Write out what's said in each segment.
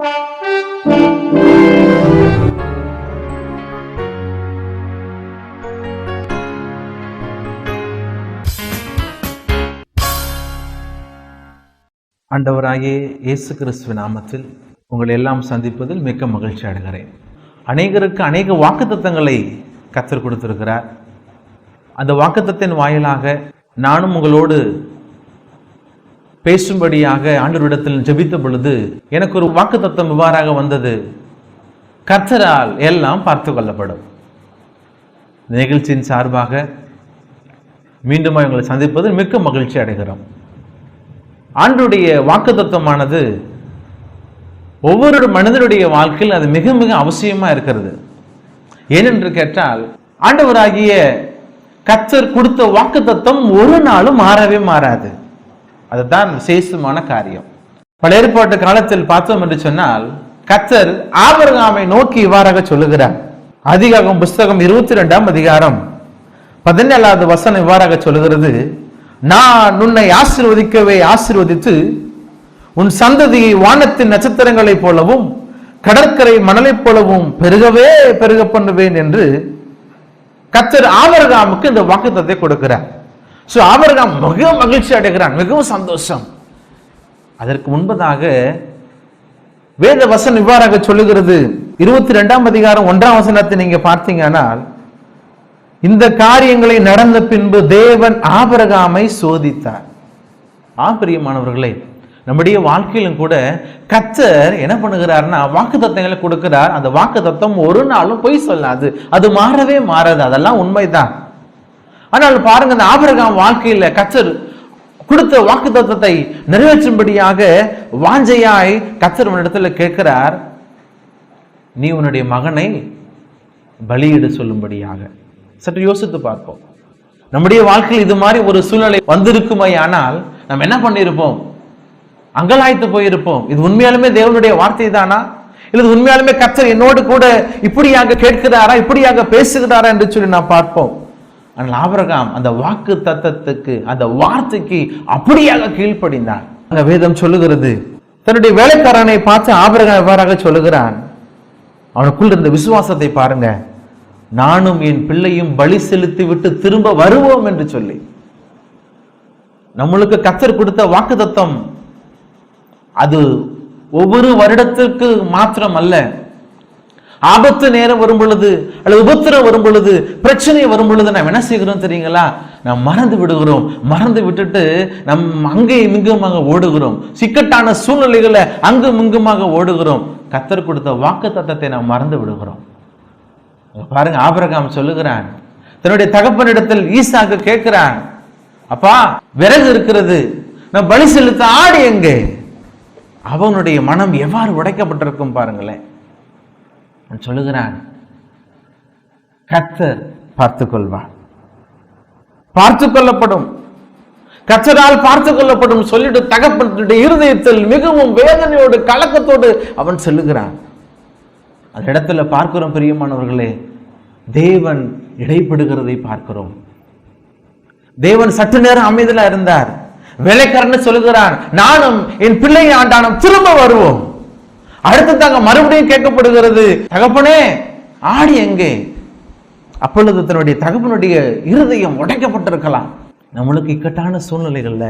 ஆண்டவராகிய இயேசு கிறிஸ்துவின் நாமத்தில் உங்களை எல்லாம் சந்திப்பதில் மிக்க மகிழ்ச்சி அடைகிறேன். அநேகருக்கு அநேக வாக்குத்தத்தங்களை கர்த்தர் கொடுத்திருக்கிறார். அந்த வாக்குத்தத்தின் வாயிலாக நானும் உங்களோடு பேசும்படியாக ஆண்டவரிடத்தில் ஜெபித்த பொழுது எனக்கு ஒரு வாக்குத்தத்தம் இவ்வாறாக வந்தது: கர்த்தரால் எல்லாம் பார்த்து கொள்ளப்படும். நிகழ்ச்சியின் சார்பாக மீண்டும் உங்களை சந்திப்பதில் மிக்க மகிழ்ச்சி அடைகிறோம். ஆண்டுடைய வாக்குத்தத்தமானது ஒவ்வொரு மனிதனுடைய வாழ்க்கையில் அது மிக மிக அவசியமா இருக்கிறது. ஏனென்று கேட்டால், ஆண்டவராகிய கர்த்தர் கொடுத்த வாக்குத்தத்தம் ஒரு நாளும் மாறவே மாறாது. அதுதான் விசேஷமான காரியம். பழைய ஏற்பாட்டு காலத்தில் பார்த்தோம் என்று சொன்னால், கர்த்தர் ஆபிரகாமை நோக்கி இவ்வாறாக சொல்லுகிறார். ஆதியாகமம் புஸ்தகம் 22ஆம் அதிகாரம் 17வது வசனம் இவ்வாறாக சொல்லுகிறது: நான் உன்னை ஆசீர்வதிக்கவே ஆசீர்வதித்து உன் சந்ததியை வானத்தின் நட்சத்திரங்களைப் போலவும் கடற்கரை மணலைப் போலவும் பெருகவே பெருக பண்ணுவேன் என்று கர்த்தர் ஆபிரகாமுக்கு இந்த வாக்குத்தத்தத்தை கொடுக்கிறார். ஆபிரகாம் மிக மகிழ்ச்சி அடைகிறான், மிகவும் சந்தோஷம். அதற்கு முன்பதாக வேத வசனம் இவ்வாறாக சொல்லுகிறது. 22ஆம் அதிகாரம் 1ஆம் வசனத்தை நீங்க பார்த்தீங்கன்னால், இந்த காரியங்களை நடந்த பின்பு தேவன் ஆபிரகாமை சோதித்தார். பிரியமானவர்களே, நம்முடைய வாழ்க்கையிலும் கூட கர்த்தர் என்ன பண்ணுகிறார்னா வாக்குத்தத்தங்களை கொடுக்கிறார். அந்த வாக்குத்தத்தம் ஒரு நாளும் பொய் சொல்லாது, அது மாறவே மாறாது, அதெல்லாம் உண்மைதான். ஆனால் பாருங்க, அந்த ஆபிரகாம் வாழ்க்கையில கர்த்தர் கொடுத்த வாக்குத்தத்தத்தை நிறைவேற்றும்படியாக வாஞ்சையாய் கர்த்தர் இடத்துல கேட்கிறார், நீ உன்னுடைய மகனை பலியிட சொல்லும்படியாக. சற்று யோசித்து பார்ப்போம். நம்முடைய வாழ்க்கையில் இது மாதிரி ஒரு சூழ்நிலை வந்திருக்குமே ஆனால் நம்ம என்ன பண்ணியிருப்போம்? அங்கலாய்த்து போயிருப்போம். இது உண்மையாலுமே தேவனுடைய வார்த்தை தானா, இல்லது உண்மையாலுமே கர்த்தர் என்னோடு கூட இப்படியாக கேட்கிறாரா, இப்படியாக பேசுகிறாரா என்று சொல்லி நாம் பார்ப்போம். ஆனால் ஆபிரகாம் அந்த வாக்கு தத்தத்துக்கு, அந்த வார்த்தைக்கு அப்படியாக கீழ்ப்படிந்தார். வேதம் சொல்லுகிறது, தன்னுடைய வேலைக்காரனை பார்த்து ஆபிரகாம் எவ்வாறாக சொல்லுகிறான், அவனுக்குள் இருந்த விசுவாசத்தை பாருங்க, நானும் என் பிள்ளையும் பலி செலுத்தி விட்டு திரும்ப வருவோம் என்று சொல்லி. நம்மளுக்கு கர்த்தர் கொடுத்த வாக்குத்தத்தம் அது ஒவ்வொரு வருடத்திற்கு மாத்திரம் அல்ல. ஆபத்து நேரம் வரும் பொழுது, அல்லது உபத்திரம் வரும் பொழுது, பிரச்சனை வரும் பொழுது நாம் என்ன செய்கிறோம் தெரியுங்களா? நாம் மறந்து விடுகிறோம். மறந்து விட்டுட்டு நம் அங்கே மிங்குமாக ஓடுகிறோம். சிக்கட்டான சூழ்நிலைகளை அங்கு மிங்குமாக ஓடுகிறோம். கர்த்தர் கொடுத்த வாக்குத்தத்தத்தை நாம் மறந்து விடுகிறோம். பாருங்க, ஆபிரகாம் சொல்லுகிறான், தன்னுடைய தகப்பனிடத்தில் ஈசாக்கு கேட்கிறான், அப்பா விறகு இருக்கிறது, நான் பலி செலுத்த ஆடு எங்கே? அவனுடைய மனம் எவ்வாறு உடைக்கப்பட்டிருக்கும் பாருங்களேன். சொல்லுகிறான், கர்த்தர் பார்த்துக் கொள்வான், பார்த்துக் கொள்ளப்படும், கர்த்தரால் பார்த்துக் கொள்ளப்படும் சொல்லிட்டு தகப்பனுடைய இருதயத்தில் மிகவும் வேதனையோடு கலக்கத்தோடு அவன் சொல்லுகிறான். அந்த இடத்துல பார்க்கிறோம் பிரியமானவர்களே, தேவன் இடைப்படுகிறதை பார்க்கிறோம். தேவன் சற்று நேரம் அமைதியா இருந்தார். வேலைக்காரன் சொல்லுகிறான், நானும் என் பிள்ளை ஆண்டானும் திரும்ப வருவோம். அடுத்ததாக மறுபடியும் கேட்கப்படுகிறது, தகப்பனே ஆடி எங்கே? அப்பொழுது தன்னுடைய தகப்பனுடைய இருதயம் உடைக்கப்பட்டிருக்கலாம். நம்மளுக்கு இக்கட்டான சூழ்நிலைகள்ல,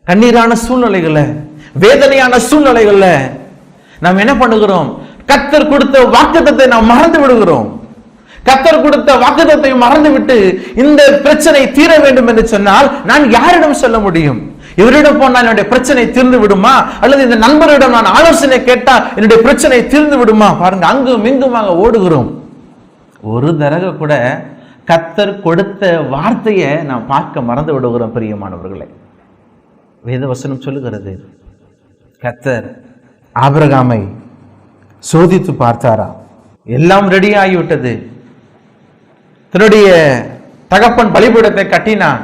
கண்ணீரான சூழ்நிலைகள்ல, வேதனையான சூழ்நிலைகள்ல நாம் என்ன பண்ணுகிறோம்? கர்த்தர் கொடுத்த வாக்குத்தத்தை நாம் மறந்து விடுகிறோம். கர்த்தர் கொடுத்த வாக்குத்தத்தை மறந்து விட்டு இந்த பிரச்சனை தீர வேண்டும் என்று சொன்னால் நான் யாரிடம் சொல்ல முடியும்? இவரிடம் போனால் என்னுடைய பிரச்சனை தீர்ந்து விடுமா? அல்லது இந்த நண்பரிடம் நான் ஆலோசனை கேட்டா என்னுடைய பிரச்சனை தீர்ந்து விடுமா? பாருங்க, அங்கும் இங்குமாக ஓடுகிறோம். ஒரு தடவை கூட கர்த்தர் கொடுத்த வார்த்தையை நாம் பார்க்க மறந்து விடுகிறோம் பிரியமானவர்களே. வேதவசனம் சொல்லுகிறது, கர்த்தர் ஆபிரகாமை சோதித்து பார்த்தாரா, எல்லாம் ரெடி ஆகிவிட்டது. தன்னுடைய தகப்பன் பலிபீடத்தை கட்டினான்,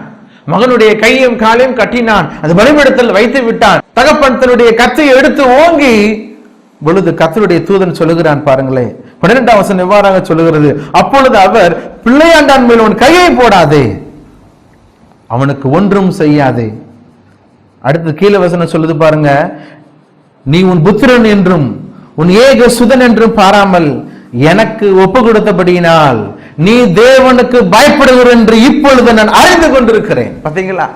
மகனுடைய கையும் காலையும் கட்டினான், அது பலிபீடத்தில் வைத்து விட்டான். தகப்பன் தன்னுடைய கத்தையை எடுத்து ஓங்கி பொழுது கர்த்தருடைய தூதன் சொல்லுகிறான் பாருங்களே, 12ஆம் வசனம் எவ்வாறாக சொல்லுகிறது, அப்பொழுது அவர் பிள்ளையாண்டான் மேல் உன் கையை போடாதே, அவனுக்கு ஒன்றும் செய்யாதே. அடுத்து கீழே வசனம் சொல்லுது பாருங்க, நீ உன் புத்திரன் என்றும் உன் ஏக சுதன் என்றும் பாராமல் எனக்கு ஒப்பு கொடுத்தபடியினால் நீ தேவனுக்கு பயப்படுகிற என்று இப்பொழுது நான் அறிந்து கொண்டிருக்கிறேன். பாத்தீங்களா,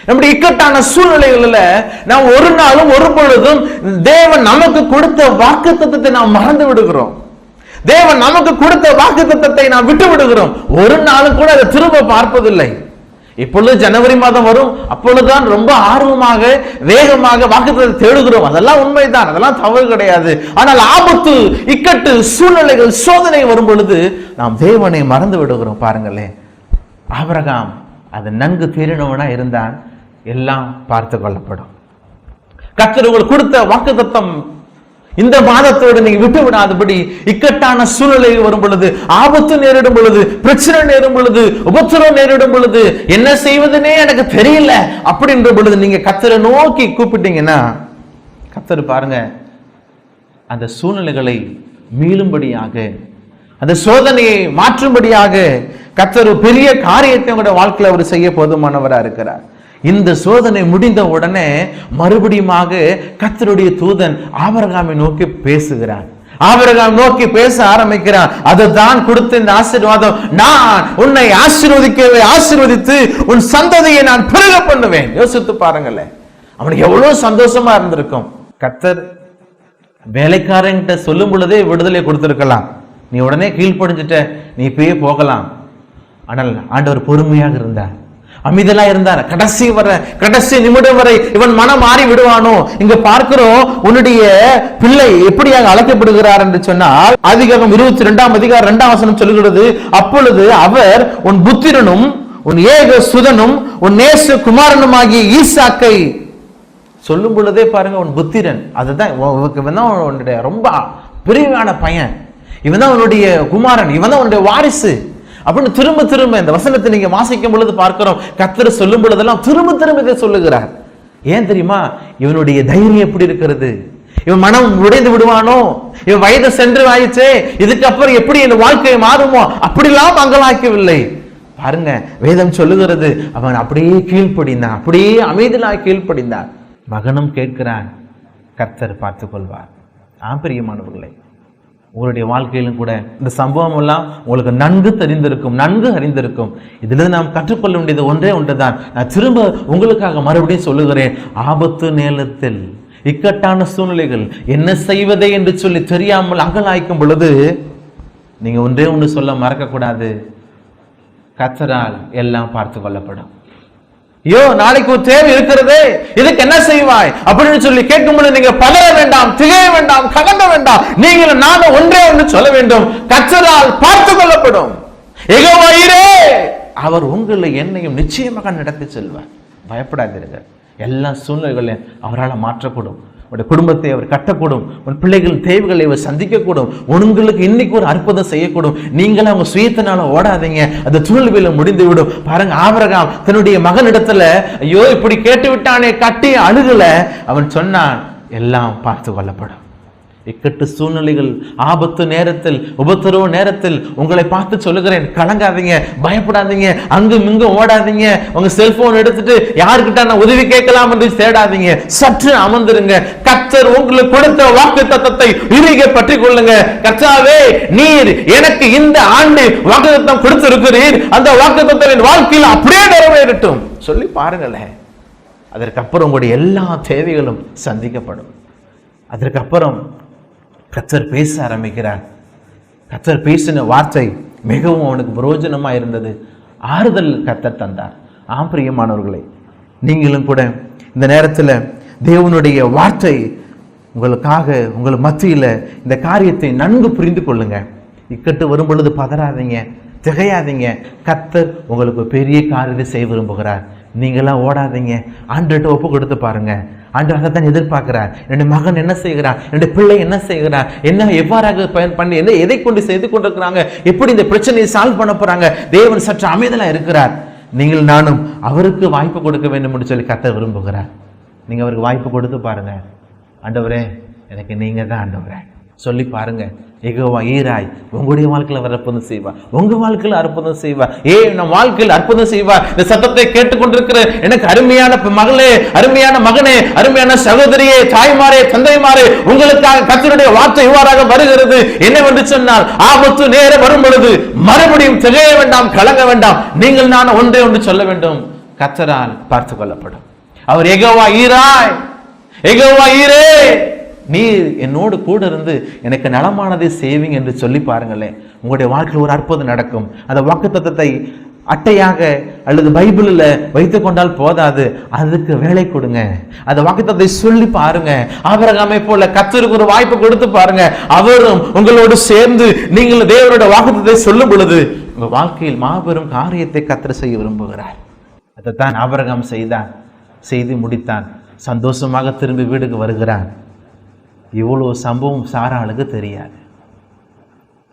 நம்முடைய இக்கட்டான சூழ்நிலைகளில் நாம் ஒரு நாளும் ஒரு பொழுதும் தேவன் நமக்கு கொடுத்த வாக்குத்தத்தத்தை நாம் மறந்து விடுகிறோம். தேவன் நமக்கு கொடுத்த வாக்குத்தத்தத்தை நாம் விட்டு விடுகிறோம். ஒரு நாளும் கூட அதை திரும்ப பார்ப்பதில்லை. இப்பொழுது ஜனவரி மாதம் வரும், அப்பொழுதுதான் ரொம்ப ஆர்வமாக வேகமாக வாக்குத்தத்தத்தை தேடுகிறோம். அதெல்லாம் உண்மைதான், அதெல்லாம் தவறு கிடையாது. ஆனால் ஆபத்து, இக்கட்டு, சூழ்நிலைகள், சோதனை வரும் பொழுது நாம் தேவனை மறந்து விடுகிறோம். பாருங்களேன், ஆபிரகாம் அது நன்கு தெரிந்தவனா இருந்தான். எல்லாம் பார்த்து கொள்ளப்படும். கர்த்தர் உங்களுக்கு கொடுத்த வாக்குத்தத்தம் இந்த மாதத்தோடு நீங்க விட்டு விடாதபடி இக்கட்டான சூழ்நிலை வரும் பொழுது, ஆபத்து நேரிடும் பொழுது, பிரச்சனை நேரும் பொழுது, உபத்திரம் நேரிடும் பொழுது, என்ன செய்வதுனே எனக்கு தெரியல அப்படின்ற பொழுது நீங்க கர்த்தரை நோக்கி கூப்பிட்டீங்கன்னா கர்த்தர் பாருங்க அந்த சூழ்நிலைகளை மீளும்படியாக, அந்த சோதனையை மாற்றும்படியாக கர்த்தர் பெரிய காரியத்தை உங்களுடைய வாழ்க்கையில் அவர் செய்ய போதுமானவரா இருக்கிறார். இந்த சோதனை முடிந்த உடனே மறுபடியுமாக கர்த்தருடைய தூதன் ஆபிரகாமை நோக்கி பேசுகிறான். ஆபிரகாம் நோக்கி பேச ஆரம்பிக்கிறான். அதுதான் கொடுத்த இந்த ஆசீர்வாதம். நான் உன்னை ஆசீர்வதித்து உன் சந்ததியை நான் பெருக பண்ணுவேன். யோசித்து பாருங்களேன், அவனுக்கு எவ்வளவு சந்தோஷமா இருந்திருக்கும். கர்த்தர் வேலைக்காரங்கிட்ட சொல்லும் பொழுதே விடுதலை கொடுத்திருக்கலாம். நீ உடனே கீழ்ப்படிஞ்சிட்ட, நீ இப்பயே போகலாம். ஆனால் ஆண்டவர் பொறுமையாக இருந்தார், அமைதலா இருந்தார். கடைசி நிமிடம் வரை இவன் மனம் மாறி விடுவானோ. இங்க பார்க்கிறோம், உன்னுடைய பிள்ளை எப்படியாக அழைக்கப்படுகிறார் என்று சொன்னால் ஆதிகாகம் 22ஆம் அதிகாரம் 2ஆம் வசனம் சொல்லுகிறது, அப்பொழுது அவர் உன் புத்திரனும் உன் ஏக சுதனும் உன் நேச குமாரனுமாகிய ஈசாக்கை சொல்லும் பொழுதே பாருங்க, உன் புத்திரன். அதுதான் உன்னுடைய ரொம்ப பிரிவான பையன், இவன் தான் உன்னுடைய குமாரன், இவன் தான் உன்னுடைய வாரிசு அப்படின்னு திரும்ப திரும்ப இந்த வசனத்தை நீங்க வாசிக்கும் பொழுது பார்க்கிறோம். கர்த்தர் சொல்லும் பொழுதெல்லாம் திரும்ப திரும்ப இதை சொல்லுகிறார். ஏன் தெரியுமா? இவனுடைய தைரியம் எப்படி இருக்கிறது, இவன் மனம் உடைந்து விடுவானோ, இவன் வயது சென்று ஆயிடுச்சே, இதுக்கப்புறம் எப்படி என் வாழ்க்கை மாறுமோ, அப்படிலாம் மங்களாக்கவில்லை. பாருங்க, வேதம் சொல்லுகிறது, அவன் அப்படியே கீழ்ப்படிந்தான், அப்படியே அமைதியாக கீழ்ப்படிந்தான். மகனும் கேட்கிறான், கர்த்தர் பார்த்துக் கொள்வார். பிரியமானவர்களே, உங்களுடைய வாழ்க்கையிலும் கூட இந்த சம்பவம் எல்லாம் உங்களுக்கு நன்கு தெரிந்திருக்கும், நன்கு அறிந்திருக்கும். இதிலிருந்து நாம் கற்றுக்கொள்ள வேண்டியது ஒன்றே ஒன்றுதான். நான் திரும்ப உங்களுக்காக மறுபடியும் சொல்லுகிறேன். ஆபத்து நேரத்தில், இக்கட்டான சூழ்நிலைகள், என்ன செய்வதே என்று சொல்லி தெரியாமல் அங்கலாய்க்கும் பொழுது நீங்க ஒன்றே ஒன்று சொல்ல மறக்க கூடாது, கர்த்தரால் எல்லாம் பார்த்து கொள்ளப்படும். ஐயோ, நாளைக்கு ஒரு தேவை இருக்கிறதே, இதுக்கு என்ன செய்வாய் அப்படின்னு சொல்லி கேட்கும்போது நீங்க பதற வேண்டாம், திகைய வேண்டாம், கலங்க வேண்டாம். நீங்களும் நானும் ஒன்றே ஒன்று சொல்ல வேண்டும், கர்த்தரால் பார்த்து கொள்ளப்படும். யெகோவாயிரே, அவர் உங்களை என்னையும் நிச்சயமாக நடத்தி செல்வார். பயப்படாதீர்கள். எல்லா சூழ்நிலைகளையும் அவரால் மாற்றக்கூடும். உடைய குடும்பத்தை அவர் கட்டக்கூடும். உன் பிள்ளைகளின் தேவைகளை அவர் சந்திக்கக்கூடும். உங்களுக்கு இன்னைக்கு ஒரு அற்புதம் செய்யக்கூடும். நீங்களும் அவங்க சுயத்தினால ஓடாதீங்க, அது தோல்வியில முடிந்து விடும். பாருங்க, ஆபிரகாம் தன்னுடைய மகனிடத்துல ஐயோ இப்படி கேட்டு விட்டானே கட்டி அழுகல. அவன் சொன்னான், எல்லாம் பார்த்து கொள்ளப்படும். இக்கட்டு சூழ்நிலைகள், ஆபத்து நேரத்தில், உபத்திரவு நேரத்தில் உங்களை பார்த்து சொல்லுகிறேன், கலங்காதீங்க, பயப்படாதீங்க, அங்கும் இங்கும் ஓடாதீங்க. உங்க செல்போன் எடுத்துட்டு யாருக்கிட்ட நான் உதவி கேட்கலாம் என்று தேடாதீங்க. சற்று அமர்ந்திருங்க. கர்த்தர் உங்களுக்கு கொடுத்த வாக்குத்தத்தத்தை இறுக பற்றி கொள்ளுங்க. கர்த்தாவே, நீர் எனக்கு இந்த ஆண்டு வாக்குத்தத்தம் கொடுத்திருக்கிறீர், அந்த வாக்குத்தத்தத்தின் வாழ்க்கையில் அப்படியே நிறைவேறட்டும் சொல்லி பாருங்களேன். அதற்கப்புறம் உங்களுடைய எல்லா தேவைகளும் சந்திக்கப்படும். அதற்கப்புறம் கர்த்தர் பேச ஆரம்பிக்கிறார். கர்த்தர் பேசின வார்த்தை மிகவும் அவனுக்கு பிரயோஜனமா இருந்தது. ஆறுதல் கர்த்தர் தந்தார். பிரியமானவர்களே, நீங்களும் கூட இந்த நேரத்தில் தேவனுடைய வார்த்தை உங்களுக்காக, உங்கள் மத்தியில் இந்த காரியத்தை நன்கு புரிந்து கொள்ளுங்க. இக்கட்டு வரும் பொழுது பதறாதீங்க, திகையாதீங்க. கர்த்தர் உங்களுக்கு பெரிய காரியத்தை செய்ய விரும்புகிறார். நீங்களாம் ஓடாதீங்க, ஆண்டவர்கிட்ட ஒப்பு கொடுத்து பாருங்க. ஆண்டவர் அதைத்தான் எதிர்பார்க்கிறார். என்னுடைய மகன் என்ன செய்கிறார், என்னுடைய பிள்ளை என்ன செய்கிறார், என்ன எவ்வாறாக பண்ணி என்ன எதை கொண்டு செய்து கொண்டிருக்கிறாங்க, எப்படி இந்த பிரச்சனையை சால்வ் பண்ண போறாங்க. தேவன் சற்று அமைதலா இருக்கிறார். நீங்கள் நானும் அவருக்கு வாய்ப்பு கொடுக்க வேண்டும் என்று சொல்லி கர்த்தர் விரும்புகிறார். நீங்க அவருக்கு வாய்ப்பு கொடுத்து பாருங்க. ஆண்டவரே, எனக்கு நீங்க தான் ஆண்டவரே, சொல்லி பாருங்க. யெகோவா ஈராய் உங்களுடைய வாழ்க்கையில அவர் அற்புதம் செய்வார், உங்க வாழ்க்கையில அற்புதம் செய்வார். நம் வாழ்க்கையில் அற்புதம் செய்வார். இந்த சத்தத்தை கேட்டுக்கொண்டிருக்கிற எனக்கு அருமையான மகளே, அருமையான மகனே, அருமையான சகோதரியே, தாய்மாரே, தந்தைமாரே, உங்களுக்காக கர்த்தருடைய வார்த்தை இவ்வாறாக வருகிறது. என்னவென்று சொன்னால், ஆபத்து நேரம் வரும் பொழுது மறுபடியும் திகைய வேண்டாம், கலங்க வேண்டாம். நீங்கள் நான் ஒன்றே ஒன்று சொல்ல வேண்டும், கர்த்தரால் பார்த்துக் கொள்ளப்படும். அவர் யெகோவா ஈராய், யெகோவா ஈரே, நீர் என்னோடு கூட இருந்து எனக்கு நலமானதை செய்வீங்க என்று சொல்லி பாருங்களேன். உங்களுடைய வாழ்க்கையில் ஒரு அற்புதம் நடக்கும். அந்த வாக்குத்தத்தத்தை அட்டையாக அல்லது பைபிளில் வைத்துக் கொண்டால் போதாது, அதுக்கு வேலை கொடுங்க. அந்த வாக்குத்தத்தத்தை சொல்லி பாருங்க. ஆபிரகாமை போல கர்த்தருக்கு ஒரு வாய்ப்பு கொடுத்து பாருங்க. அவரும் உங்களோடு சேர்ந்து நீங்கள் தேவனுடைய வாக்குத்தத்தத்தை சொல்லும் பொழுது உங்க வாழ்க்கையில் மாபெரும் காரியத்தை கர்த்தர் செய்ய விரும்புகிறார். அதைத்தான் ஆபிரகாம் செய்தான், செய்து முடித்தான். சந்தோஷமாக திரும்பி வீடுக்கு வருகிறான். இவ்வளவு சம்பவம் சாராளுக்கு தெரியாது.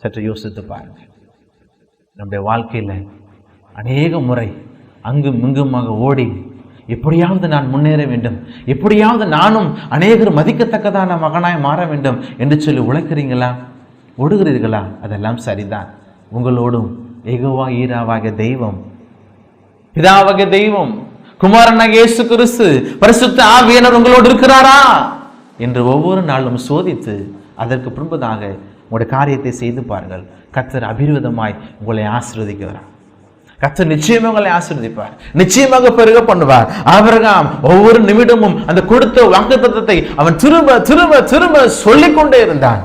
சற்று யோசித்து பாருங்க. நம்முடைய வாழ்க்கையில் அநேக முறை அங்கும் இங்குமாக ஓடி எப்படியாவது நான் முன்னேற வேண்டும், எப்படியாவது நானும் அநேகர் மதிக்கத்தக்கதான மகனாய் மாற வேண்டும் என்று சொல்லி உழைக்கிறீங்களா, ஓடுகிறீர்களா? அதெல்லாம் சரிதான். உங்களோடும் யெகோவா ஈராவாகிய தெய்வம், பிதாவாகிய தெய்வம், குமாரனாகிய இயேசு கிறிஸ்து, பரிசுத்த ஆவியானவர் உங்களோடு இருக்கிறாரா என்று ஒவ்வொரு நாளும் சோதித்து அதற்கு பின்பதாக உங்களுடைய காரியத்தை செய்து பாருங்கள். கர்த்தர் அபிர்விதமாய் உங்களை ஆசீர்வதிக்கிறார். கர்த்தர் நிச்சயமாக உங்களை ஆசீர்வதிப்பார், நிச்சயமாக பெருக பண்ணுவார். ஆபிரகாம் ஒவ்வொரு நிமிடமும் அந்த கொடுத்த வாக்குத்தத்தத்தை அவன் திரும்ப திரும்ப திரும்ப சொல்லிக்கொண்டே இருந்தான்.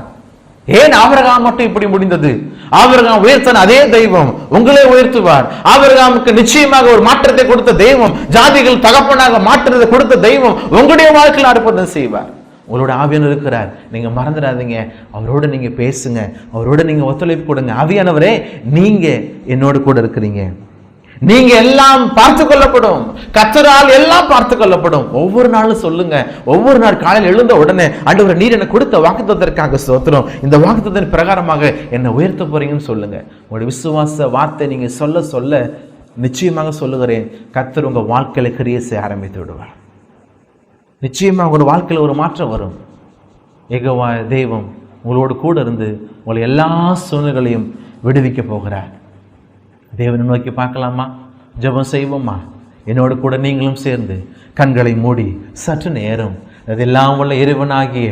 ஏன் ஆபிரகாம் மட்டும் இப்படி முடிந்தது? ஆபிரகாம் உயர்த்தன அதே தெய்வம் உங்களே உயர்த்துவார். ஆபிரகாமுக்கு நிச்சயமாக ஒரு மாற்றத்தை கொடுத்த தெய்வம், ஜாதிகள் தகப்பனாக மாற்றத்தை கொடுத்த தெய்வம் உங்களுடைய வாழ்க்கையில் அற்புதம் செய்வார். உங்களோட ஆவியானவர் இருக்கிறார், நீங்க மறந்துடாதீங்க. அவரோட நீங்க பேசுங்க, அவரோட நீங்க ஒத்துழைப்பு கொடுங்க. ஆவியானவரே, நீங்க என்னோடு கூட இருக்கிறீங்க, நீங்க எல்லாம் பார்த்து கொள்ளப்படும், கர்த்தரால் எல்லாம் பார்த்து கொள்ளப்படும். ஒவ்வொரு நாளும் சொல்லுங்க. ஒவ்வொரு நாள் காலையில் எழுந்த உடனே, ஆண்டவரே நீர் எனக்கு கொடுத்த வாக்குத்தத்தத்திற்காக ஸ்தோத்திரம், இந்த வாக்குத்தத்தின் பிரகாரமாக என்னை உயர்த்த போறீங்கன்னு சொல்லுங்க. உங்களுடைய விசுவாச வார்த்தை நீங்க சொல்ல சொல்ல நிச்சயமாக சொல்லுகிறேன், கர்த்தர் உங்க வாழ்க்கையில கிரியை செய்ய ஆரம்பித்து விடுவார். நிச்சயமாக உங்களோட வாழ்க்கையில் ஒரு மாற்றம் வரும். யெகோவா தெய்வம் உங்களோடு கூட இருந்து உங்களை எல்லா சூழ்நிலைகளையும் விடுவிக்க போகிறார். தேவனை நோக்கி பார்க்கலாமா? ஜெபம் செய்வோமா? என்னோடு கூட நீங்களும் சேர்ந்து கண்களை மூடி சற்று நேரம் அதெல்லாம் உள்ள இறைவனாகிய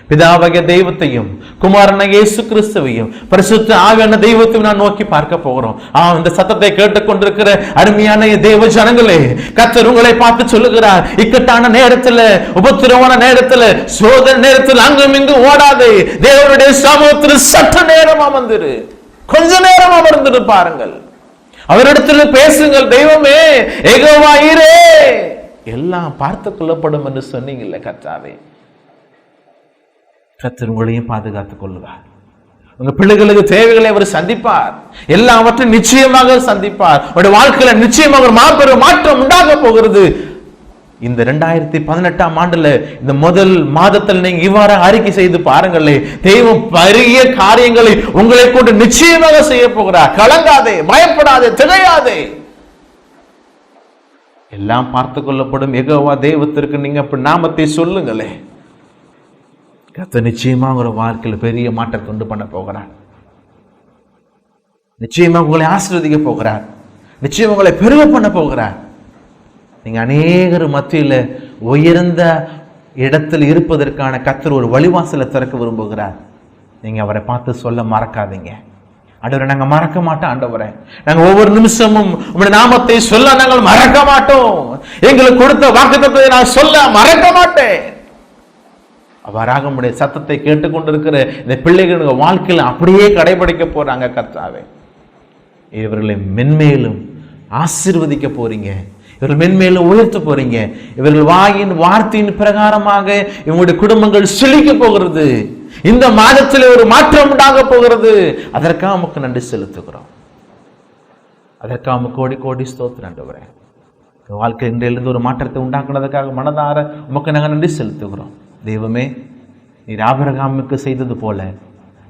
பிதாவாகிய தெய்வத்தையும் குமாரனாகிய இயேசு கிறிஸ்துவையும் பரிசுத்த ஆவியான தெய்வத்தையும் நான் நோக்கி பார்க்க போகிறோம். இந்த சத்தத்தை கேட்டுக்கொண்டிருக்கிற அருமையான தேவ ஜனங்களே, கர்த்தர் உங்களை பார்த்து சொல்லுகிறார், இக்கட்டான நேரத்துல, உபத்திரவான நேரத்துல, சோதனை நேரத்தில் அங்கும் இங்கும் ஓடாதே, தேவனுடைய சமூகத்தில் சற்று நேரம் அமர்ந்திரு, கொஞ்ச நேரம் அமர்ந்திரு பாருங்கள், அவரிடத்தில் பேசுங்கள். தெய்வமே, யெகோவா ஈரே, எல்லாம் பார்த்து கொள்ளப்படும் என்று சொன்னீங்கல்ல கர்த்தாவே. கர்த்தர் உங்களையும் பாதுகாத்துக் கொள்வார். உங்க பிள்ளைகளுக்கு தேவைகளை அவர் சந்திப்பார், எல்லாவற்றையும் நிச்சயமாக சந்திப்பார். உங்களுடைய வாழ்க்கையில நிச்சயமாக ஒரு மாபெரும் மாற்றம் உண்டாக போகிறது. இந்த 2018ஆம் ஆண்டுல இந்த முதல் மாதத்தில் நீங்க இவ்வாறு அறிக்கை செய்து பாருங்களே, தெய்வம் பெரிய காரியங்களை உங்களை கொண்டு நிச்சயமாக செய்ய போகிறார். கலங்காதே, பயப்படாதே, திகையாதே, எல்லாம் பார்த்து கொள்ளப்படும் யெகோவா தெய்வத்திற்கு நீங்க நாமத்தை சொல்லுங்களே. கர்த்தர் நிச்சயமாக ஒரு வாழ்க்கையில் பெரிய மாற்றத்தை கொண்டு பண்ண போகிறார். நிச்சயமாக உங்களை ஆசீர்வதிக்க போகிறார். நிச்சயம் உங்களை பெருக பண்ண போகிறார். நீங்க அநேகர் மத்தியில உயர்ந்த இடத்தில் இருப்பதற்கான கர்த்தர் ஒரு வழிவாசலை திறக்க விரும்புகிறார். நீங்க அவரை பார்த்து சொல்ல மறக்காதீங்க. ஆண்டவரை நாங்க மறக்க மாட்டோம், ஆண்டவரை நாங்க ஒவ்வொரு நிமிஷமும் உங்களுடைய நாமத்தை சொல்ல நாங்கள் மறக்க மாட்டோம், எங்களுக்கு கொடுத்த வாக்குத்தத்தத்தை நான் சொல்ல மறக்க மாட்டேன். அவ்வாறாக உடைய சத்தத்தை கேட்டுக்கொண்டிருக்கிற இந்த பிள்ளைகளுடைய வாழ்க்கையில் அப்படியே கடைபிடிக்க போறாங்க கர்த்தாவே. இவர்களை மென்மேலும் ஆசீர்வதிக்க போறீங்க, இவர்கள் மென்மேலும் உயர்த்த போறீங்க. இவர்கள் வாயின் வார்த்தையின் பிரகாரமாக இவங்களுடைய குடும்பங்கள் செழிக்க போகிறது. இந்த மாதத்தில் ஒரு மாற்றம் உண்டாக போகிறது. அதற்காக நமக்கு நன்றி செலுத்துகிறோம். அதற்காக நமக்கு கோடி கோடி ஸ்தோத்திரம் ஆண்டவரே. வாழ்க்கை இன்றையிலிருந்து ஒரு மாற்றத்தை உண்டாக்குனதுக்காக மனதார உமக்கு நாங்கள் நன்றி செலுத்துகிறோம். தெய்வமே, நீர் ஆபிரகாமுக்கு செய்தது போல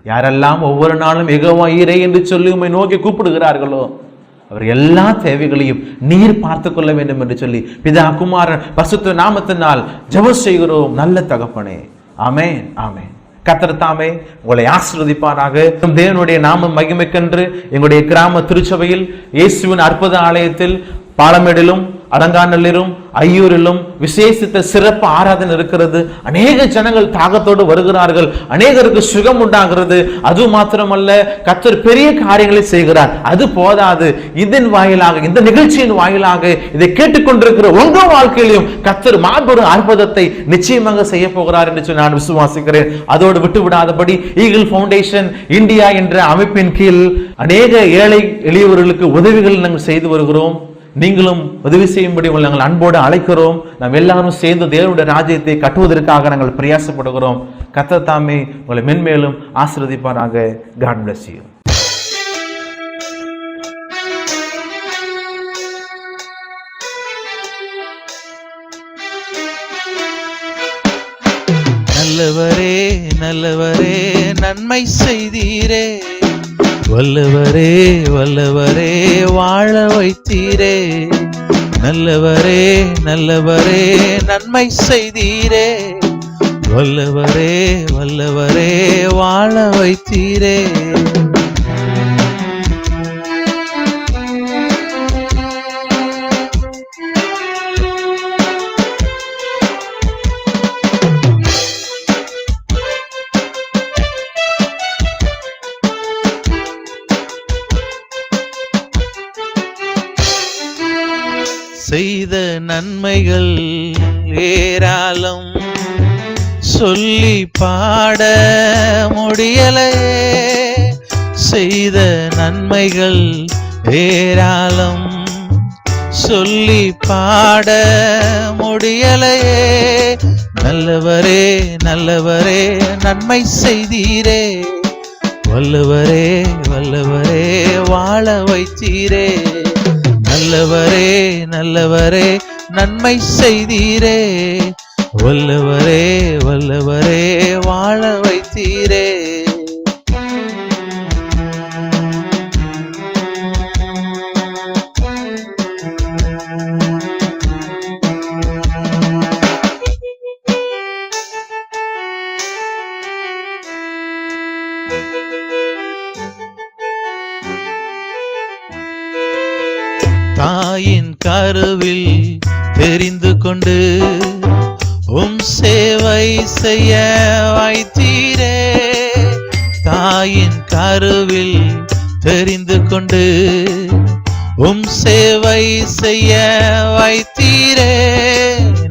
யாரெல்லாம் ஒவ்வொரு நாளும் யெகோவா ஈரே என்று சொல்லி உம்மை நோக்கி கூப்பிடுகிறார்களோ அவர் எல்லா தேவைகளையும் நீர் பார்த்து கொள்ள வேண்டும் என்று சொல்லி பிதா குமாரன் பரிசுத்த நாமத்தினால் ஜெபம் செய்கிறோம் நல்ல தகப்பனே. ஆமென், ஆமென். கர்த்தர் தாமே உங்களை ஆசீர்வதிப்பாராக. தேவனுடைய நாம மகிமைக்கென்று எங்களுடைய கிராம திருச்சபையில் இயேசுவின் அற்புத ஆலயத்தில் பாலமேடிலும் அலங்காநல்லூரிலும் ஐயூரிலும் விசேஷித்த சிறப்பு ஆராதனை இருக்கிறது. அநேக ஜனங்கள் தாகத்தோடு வருகிறார்கள். அநேகருக்கு சுகம் உண்டாகிறது. அது மாத்திரமல்ல, கர்த்தர் பெரிய காரியங்களை செய்கிறார். அது போதாது, இதன் வாயிலாக, இந்த நிகழ்ச்சியின் வாயிலாக இதை கேட்டுக்கொண்டிருக்கிற உங்க வாழ்க்கையிலும் கர்த்தர் மாபெரும் அற்புதத்தை நிச்சயமாக செய்ய போகிறார் என்று நான் விசுவாசிக்கிறேன். அதோடு விட்டு விடாதபடி ஈகிள் ஃபவுண்டேஷன் இந்தியா என்ற அமைப்பின் கீழ் அநேக ஏழை எளியவர்களுக்கு உதவிகள் நாங்கள் செய்து வருகிறோம். நீங்களும் உதவி செய்யும்படி உங்களை நாங்கள் அன்போடு அழைக்கிறோம். நாம் எல்லாரும் சேர்ந்து தேவனுடைய ராஜ்யத்தை கட்டுவதற்காக நாங்கள் பிரயாசப்படுகிறோம். கர்த்தர் தாமே உங்களை மென்மேலும் ஆசீர்வதிப்பாராக. God bless you. நல்லவரே நல்லவரே நன்மை செய்தீரே, வல்லவரே வல்லவரே வாழ வைத்தீரே. நல்லவரே நல்லவரே நன்மை செய்தீரே, வல்லவரே வல்லவரே வாழ வைத்தீரே. செய்த நன்மைகள் ஏராளம், சொல்லி பாட முடியலையே. செய்த நன்மைகள் ஏராளம், சொல்லி பாட முடியலையே. நல்லவரே நல்லவரே நன்மை செய்தீரே, வல்லவரே வல்லவரே வாழ வைத்தீரே. நல்லவரே நல்லவரே நன்மை செய்தீரே, வல்லவரே வல்லவரே வாழ வைத்தீரே. தாயின் கருவில் தெரிந்து கொண்டு சேவை செய்ய வைத்தீரே. தாயின் கருவில் தெரிந்து கொண்டு சேவை செய்ய வைத்தீரே.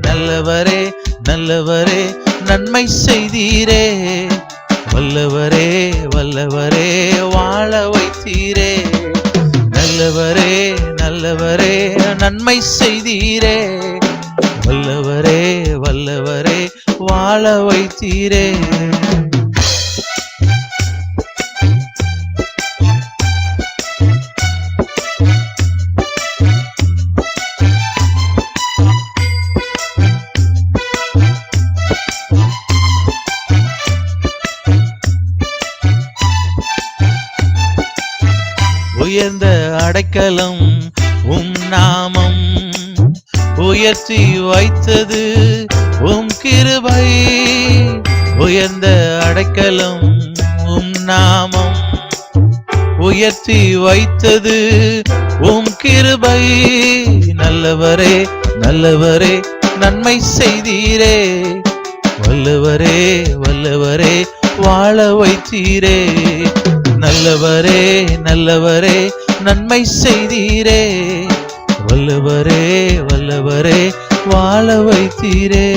நல்லவரே நல்லவரே நன்மை செய்தீரே, வல்லவரே வல்லவரே வாழ வைத்தீரே. நல்லவரே நல்லவரே நன்மை செய்தீரே, வல்லவரே வல்லவரே வாழ வைத்தீரே. உயர்ந்த அடைக்கலம் நாமம், உயர்த்தி வைத்தது கிருபை. உயர்ந்த அடைக்கலம் நாமம், உயர்த்தி வைத்தது கிருபை. நல்லவரே நல்லவரே நன்மை செய்தீரே, வல்லவரே வல்லவரே வாழ வைத்தீரே. நல்லவரே நல்லவரே நன்மை செய்தீரே, வல்லவரே வல்லவரே வாழ வைத்தீரே.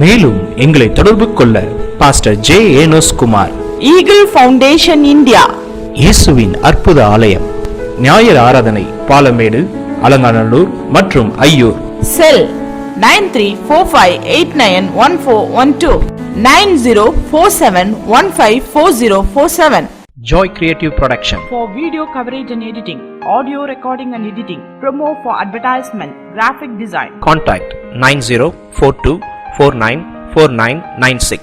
மேலும் எங்களை தொடர்பு கொள்ள pastor J Enos Kumar, eagle foundation India, இயேசுவின் அற்புத ஆலயம், ஞாயிறு ஆராதனை, பாலமேடு, அலங்காநல்லூர் மற்றும் ஐயூர். செல் 9345891412 9047154047. Joy Creative Production. For video coverage and editing, audio recording and editing, promo for advertisement, graphic design. Contact 9042494996.